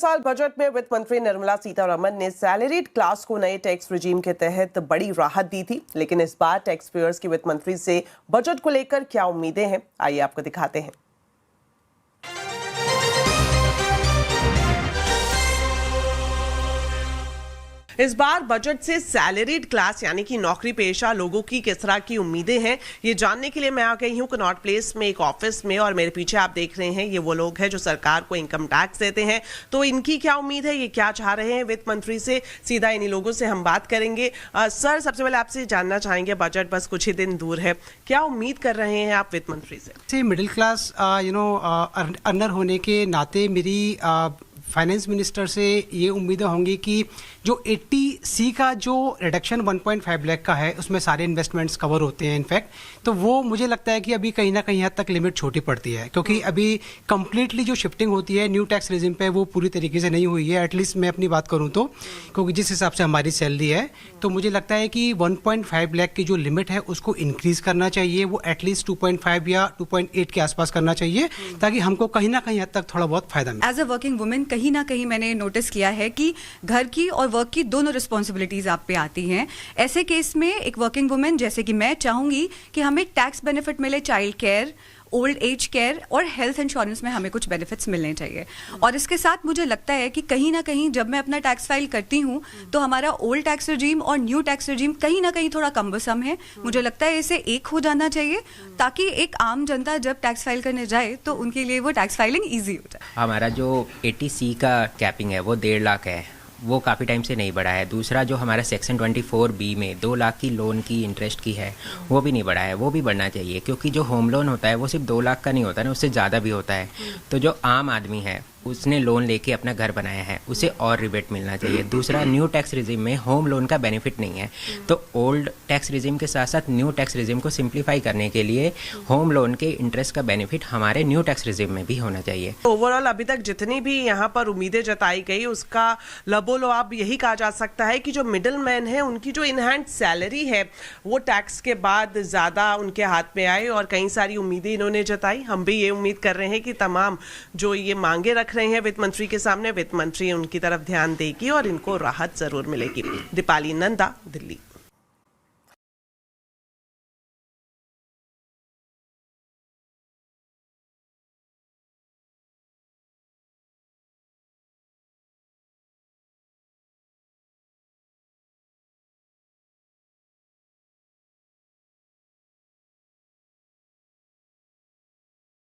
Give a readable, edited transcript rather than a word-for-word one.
साल बजट में वित्त मंत्री निर्मला सीतारमण ने सैलरीड क्लास को नए टैक्स रिजीम के तहत बड़ी राहत दी थी, लेकिन इस बार टैक्स पेयर्स की वित्त मंत्री से बजट को लेकर क्या उम्मीदें हैं, आइए आपको दिखाते हैं। इस बार बजट से सैलरीड क्लास यानी कि नौकरी पेशा लोगों की किस तरह की उम्मीदें हैं, ये जानने के लिए मैं आ गई हूँ कनॉट प्लेस में एक ऑफिस में, और मेरे पीछे आप देख रहे हैं ये वो लोग हैं जो सरकार को इनकम टैक्स देते हैं। तो इनकी क्या उम्मीद है, ये क्या चाह रहे हैं वित्त मंत्री से, सीधा इन्हीं लोगों से हम बात करेंगे। सर, सबसे पहले आपसे जानना चाहेंगे, बजट बस कुछ ही दिन दूर है, क्या उम्मीद कर रहे हैं आप वित्त मंत्री से? मिडिल क्लास अर्नर होने के नाते मेरी फाइनेंस मिनिस्टर से ये उम्मीदें होंगी कि जो 80C का जो रिडक्शन 1.5 लाख का है उसमें सारे इन्वेस्टमेंट्स कवर होते हैं इनफैक्ट, तो वो मुझे लगता है कि अभी कहीं ना कहीं हद तक लिमिट छोटी पड़ती है, क्योंकि अभी कंप्लीटली जो शिफ्टिंग होती है न्यू टैक्स रेजिम पे वो पूरी तरीके से नहीं हुई है। एटलीस्ट मैं अपनी बात करूँ तो, क्योंकि जिस हिसाब से हमारी सैलरी है, तो मुझे लगता है कि 1.5 लाख की जो लिमिट है उसको इंक्रीज करना चाहिए, वो एटलीस्ट 2.5 या 2.8 के आसपास करना चाहिए, ताकि हमको कहीं ना कहीं हद तक थोड़ा बहुत फायदा मिले। एज अ वर्किंग वुमेन कहीं ना कहीं मैंने नोटिस किया है कि घर की और वर्क की दोनों रिस्पॉन्सिबिलिटीज आप पे आती हैं। ऐसे केस में एक वर्किंग वुमेन जैसे कि मैं चाहूंगी कि हमें टैक्स बेनिफिट मिले, child care, old age care और हेल्थ इंश्योरेंस में हमें कुछ बेनिफिट्स मिलने चाहिए। और इसके साथ मुझे लगता है कि कहीं ना कहीं जब मैं अपना टैक्स फाइल करती हूँ तो हमारा ओल्ड टैक्स रिजीम और न्यू टैक्स रिजीम कहीं ना कहीं थोड़ा कम्बरसम है। मुझे लगता है इसे एक हो जाना चाहिए, ताकि एक आम जनता जब टैक्स फाइल करने जाए तो उनके लिए वो टैक्स फाइलिंग ईजी हो जाए। हमारा जो 80C का कैपिंग है वो 1.5 लाख है, वो काफ़ी टाइम से नहीं बढ़ा है। दूसरा जो हमारा सेक्शन 24B में 2 लाख की लोन की इंटरेस्ट की है वो भी नहीं बढ़ा है, वो भी बढ़ना चाहिए, क्योंकि जो होम लोन होता है वो सिर्फ 2 लाख का नहीं होता है ना, उससे ज़्यादा भी होता है। तो जो आम आदमी है उसने लोन लेके अपना घर बनाया है, उसे और रिबेट मिलना चाहिए। दूसरा, न्यू टैक्स रिजीम में होम लोन का बेनिफिट नहीं है, तो ओल्ड टैक्स रिजीम के साथ साथ न्यू टैक्स रिजीम को सिंप्लीफाई करने के लिए होम लोन के इंटरेस्ट का बेनिफिट हमारे न्यू टैक्स रिजीम में भी होना चाहिए। ओवरऑल अभी तक जितनी भी यहाँ पर उम्मीदें जताई गई उसका लबोलबाब यही कहा जा सकता है कि जो मिडिल मैन है उनकी जो इनहैंड सैलरी है वो टैक्स के बाद ज़्यादा उनके हाथ में आए, और कई सारी उम्मीदें इन्होंने जताई। हम भी ये उम्मीद कर रहे हैं कि तमाम जो ये मांगे रख रहे हैं वित्त मंत्री के सामने, वित्त मंत्री उनकी तरफ ध्यान देगी और इनको राहत जरूर मिलेगी। दीपाली नंदा, दिल्ली।